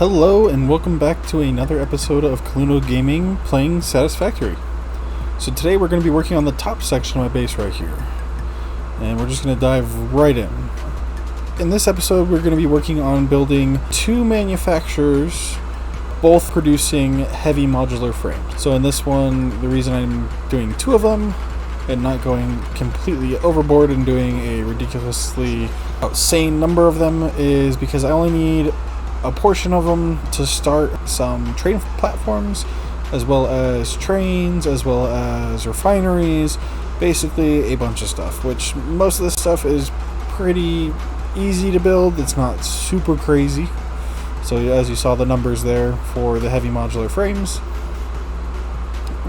Hello and welcome back to another episode of Kaluno Gaming playing Satisfactory. So today we're going to be working on the top section of my base right here. And we're just going to dive right in. In this episode we're going to be working on building two manufacturers, both producing heavy modular frames. So in this one, the reason I'm doing two of them and not going completely overboard and doing a ridiculously insane number of them is because I only need a portion of them to start some train platforms, as well as trains, as well as refineries, basically a bunch of stuff, which most of this stuff is pretty easy to build. It's not super crazy. So as you saw the numbers there for the heavy modular frames,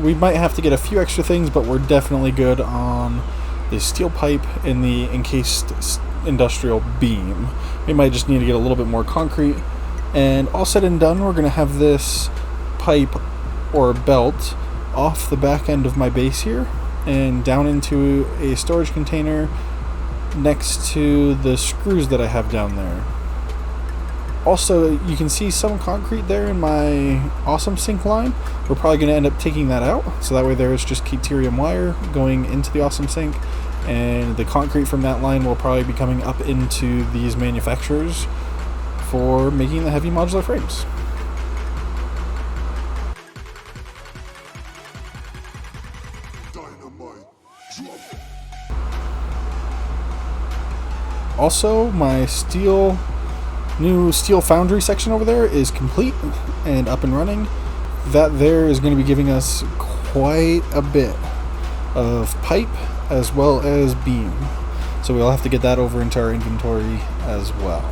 we might have to get a few extra things, but we're definitely good on the steel pipe and the encased industrial beam. We might just need to get a little bit more concrete. And all said and done, we're going to have this pipe or belt off the back end of my base here and down into a storage container next to the screws that I have down there. Also, you can see some concrete there in my awesome sink line. We're probably going to end up taking that out, so that way there's just Caterium wire going into the awesome sink, and the concrete from that line will probably be coming up into these manufacturers for making the heavy modular frames. Also, my new steel foundry section over there is complete and up and running. That there is going to be giving us quite a bit of pipe as well as beam. So we'll have to get that over into our inventory as well.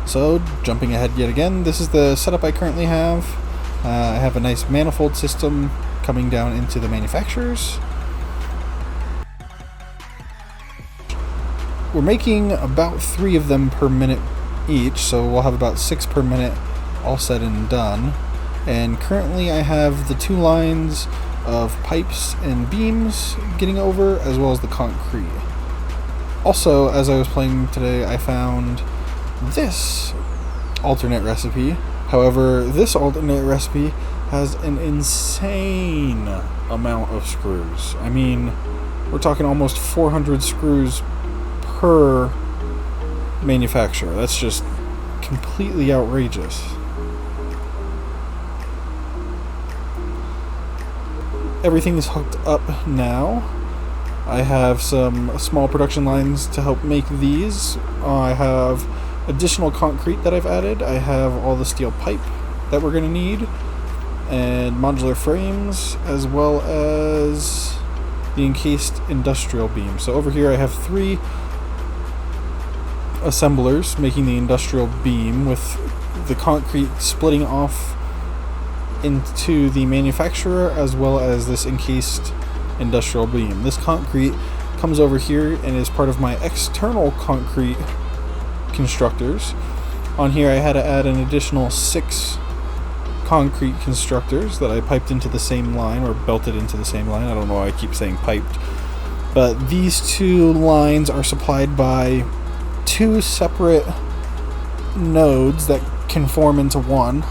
So, jumping ahead yet again, this is the setup I currently have. I have a nice manifold system coming down into the manufacturers. We're making about 3 of them per minute each, so we'll have about 6 per minute all said and done. And currently I have the 2 lines of pipes and beams getting over, as well as the concrete. Also, as I was playing today, I found this alternate recipe. However, this alternate recipe has an insane amount of screws. I mean, we're talking almost 400 screws per manufacturer. That's just completely outrageous. Everything is hooked up now. I have some small production lines to help make these. I have additional concrete that I've added. I have all the steel pipe that we're going to need, and modular frames, as well as the encased industrial beam. So over here I have 3 assemblers making the industrial beam, with the concrete splitting off into the manufacturer as well as this encased industrial beam. This concrete comes over here and is part of my external concrete constructors. On here I had to add an additional 6 concrete constructors that I piped into the same line, or belted into the same line. I don't know why I keep saying piped. But these 2 lines are supplied by 2 separate nodes that can form into one.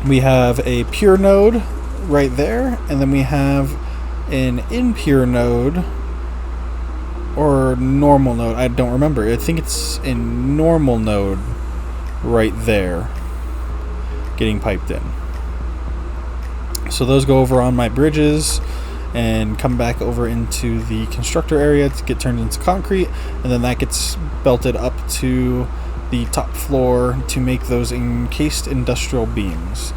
We have a pure node right there, and then we have an impure node, or normal node, I don't remember. I think it's a normal node right there getting piped in. So those go over on my bridges and come back over into the constructor area to get turned into concrete, and then that gets belted up to the top floor to make those encased industrial beams.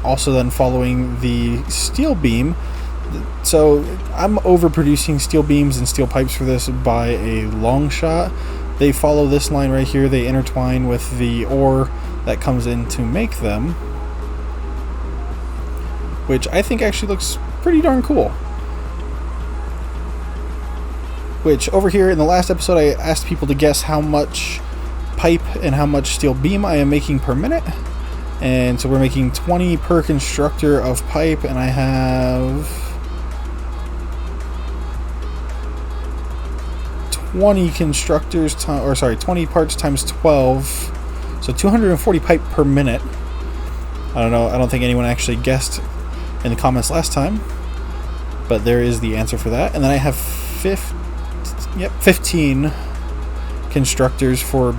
Also then following the steel beam, so I'm overproducing steel beams and steel pipes for this by a long shot. They follow this line right here, they intertwine with the ore that comes in to make them, which I think actually looks pretty darn cool. Which over here in the last episode I asked people to guess how much pipe and how much steel beam I am making per minute. And so we're making 20 per constructor of pipe, and I have 20 constructors, 20 parts times 12, so 240 pipe per minute. I don't know, I don't think anyone actually guessed in the comments last time, but there is the answer for that. And then I have 15 constructors for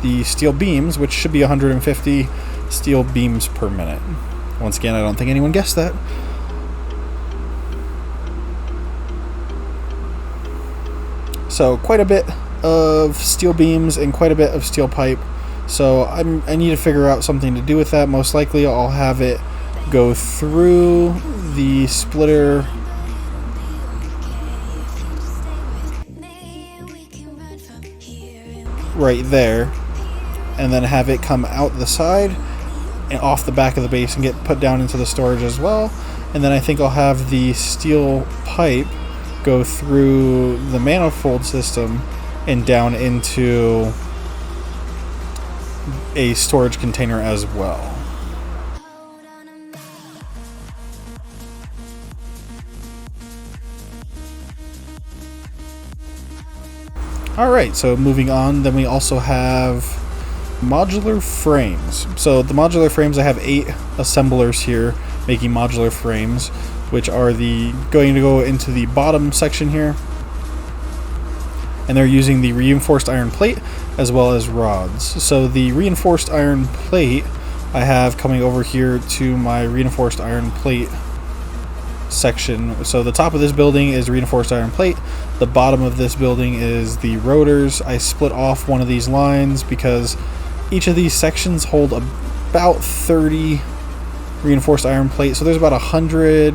the steel beams, which should be 150 steel beams per minute. Once again, I don't think anyone guessed that. So quite a bit of steel beams and quite a bit of steel pipe. So I need to figure out something to do with that. Most likely I'll have it go through the splitter right there, and then have it come out the side and off the back of the base and get put down into the storage as well. And then I think I'll have the steel pipe go through the manifold system and down into a storage container as well. Alright, so moving on, then we also have modular frames. So the modular frames, I have 8 assemblers here making modular frames, which are going to go into the bottom section here. And they're using the reinforced iron plate as well as rods. So the reinforced iron plate I have coming over here to my reinforced iron plate section. So the top of this building is reinforced iron plate. The bottom of this building is the rotors. I split off one of these lines because each of these sections hold about 30 reinforced iron plate. So there's about 100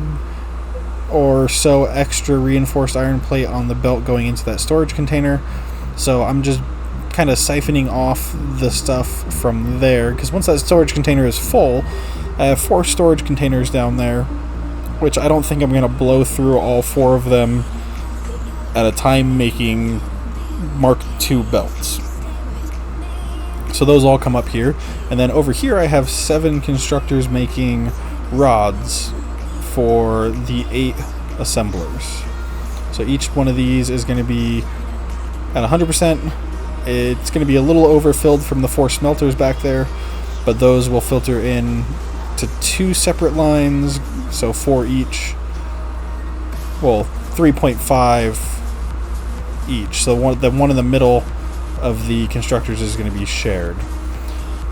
or so extra reinforced iron plate on the belt going into that storage container. So I'm just kind of siphoning off the stuff from there, because once that storage container is full, I have 4 storage containers down there, which I don't think I'm going to blow through all 4 of them at a time making Mark II belts. So those all come up here. And then over here I have 7 constructors making rods for the 8 assemblers. So each one of these is going to be at 100%. It's going to be a little overfilled from the 4 smelters back there, but those will filter in to 2 separate lines, so 4 each. Well, 3.5 each. So the one in the middle of the constructors is going to be shared.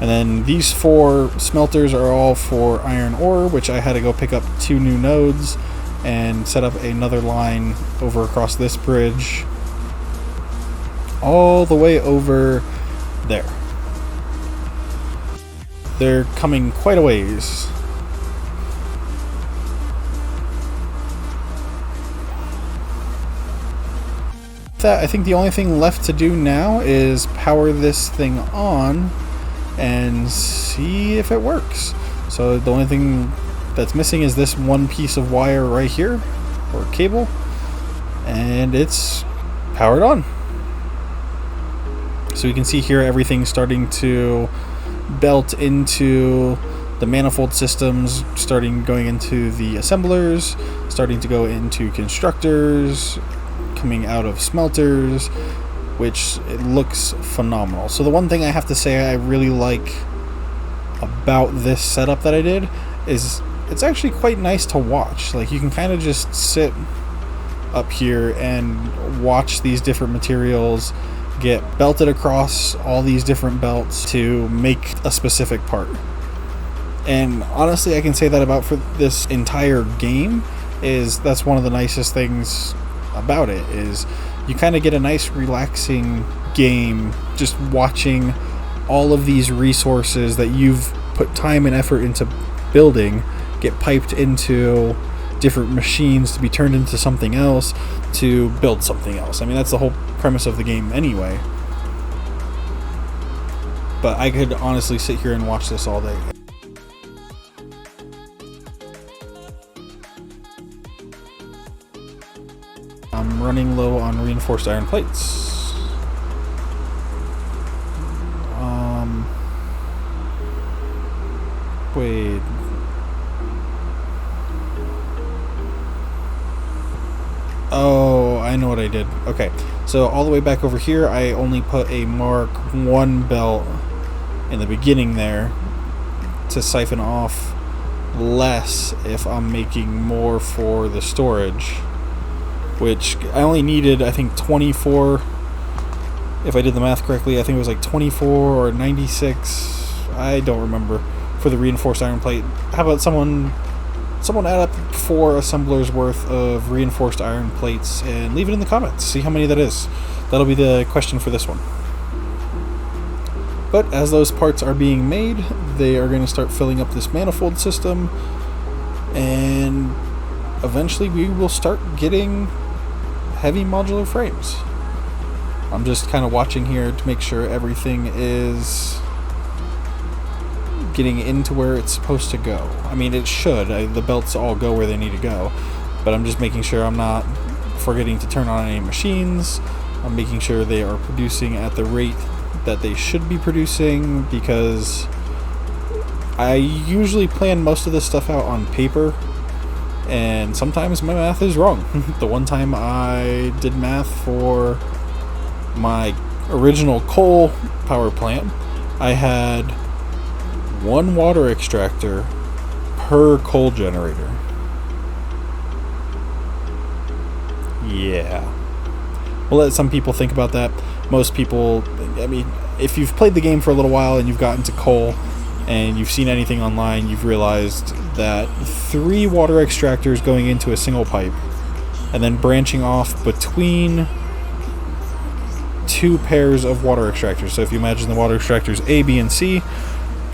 And then these 4 smelters are all for iron ore, which I had to go pick up 2 new nodes and set up another line over across this bridge all the way over there. They're coming quite a ways. I think the only thing left to do now is power this thing on and see if it works. So the only thing that's missing is this one piece of wire right here, or cable, and it's powered on. So you can see here everything's starting to belt into the manifold systems, going into the assemblers, starting to go into constructors, coming out of smelters, which it looks phenomenal. So the one thing I have to say I really like about this setup that I did is it's actually quite nice to watch. Like, you can kind of just sit up here and watch these different materials get belted across all these different belts to make a specific part. And honestly, I can say that about for this entire game, is that's one of the nicest things about it, is you kind of get a nice relaxing game just watching all of these resources that you've put time and effort into building get piped into different machines to be turned into something else to build something else. I mean, that's the whole premise of the game anyway. But I could honestly sit here and watch this all day. I'm running low on reinforced iron plates. persuade. Oh, I know what I did. Okay, so all the way back over here, I only put a Mark 1 belt in the beginning there to siphon off less if I'm making more for the storage, which I only needed, I think, 24. If I did the math correctly, I think it was like 24 or 96. I don't remember, for the reinforced iron plate. How about someone add up 4 assemblers worth of reinforced iron plates and leave it in the comments. See how many that is. That'll be the question for this one. But as those parts are being made, they are going to start filling up this manifold system, and eventually we will start getting heavy modular frames. I'm just kind of watching here to make sure everything is getting into where it's supposed to go. I mean, it should. The belts all go where they need to go, but I'm just making sure I'm not forgetting to turn on any machines. I'm making sure they are producing at the rate that they should be producing, because I usually plan most of this stuff out on paper, and sometimes my math is wrong. The one time I did math for my original coal power plant, I had 1 water extractor per coal generator. Yeah. We'll let some people think about that. Most people, I mean, if you've played the game for a little while and you've gotten to coal and you've seen anything online, you've realized that 3 water extractors going into a single pipe and then branching off between 2 pairs of water extractors. So if you imagine the water extractors A, B, and C,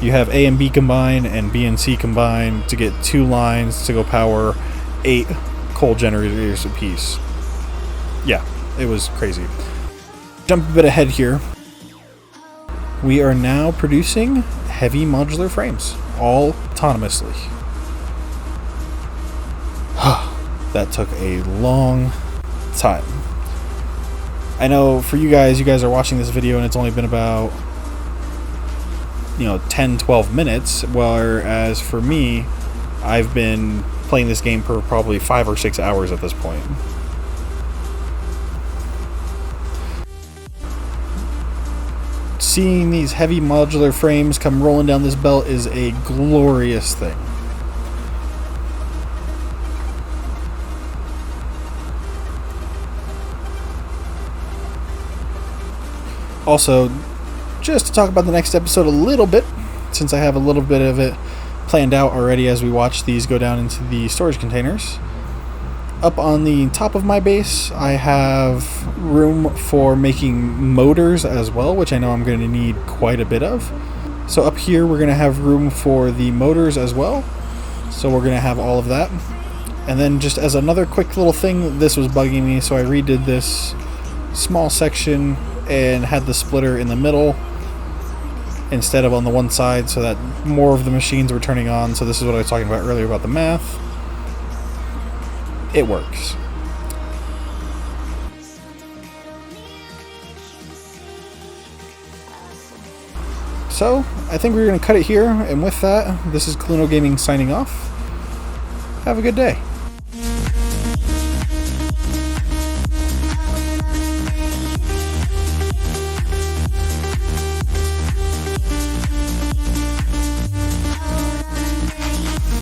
you have A and B combined and B and C combined to get 2 lines to go power 8 coal generators apiece. Yeah, it was crazy. Jump a bit ahead here. We are now producing heavy modular frames, all autonomously. That took a long time. I know for you guys are watching this video and it's only been about 10-12 minutes, whereas for me, I've been playing this game for probably 5 or 6 hours at this point. Seeing these heavy modular frames come rolling down this belt is a glorious thing. Also, just to talk about the next episode a little bit, since I have a little bit of it planned out already as we watch these go down into the storage containers. Up on the top of my base, I have room for making motors as well, which I know I'm going to need quite a bit of. So up here, we're going to have room for the motors as well. So we're going to have all of that. And then just as another quick little thing, this was bugging me, so I redid this small section and had the splitter in the middle instead of on the one side, so that more of the machines were turning on. So this is what I was talking about earlier about the math. It works. So I think we're going to cut it here, and with that, this is Kaluno Gaming signing off. Have a good day.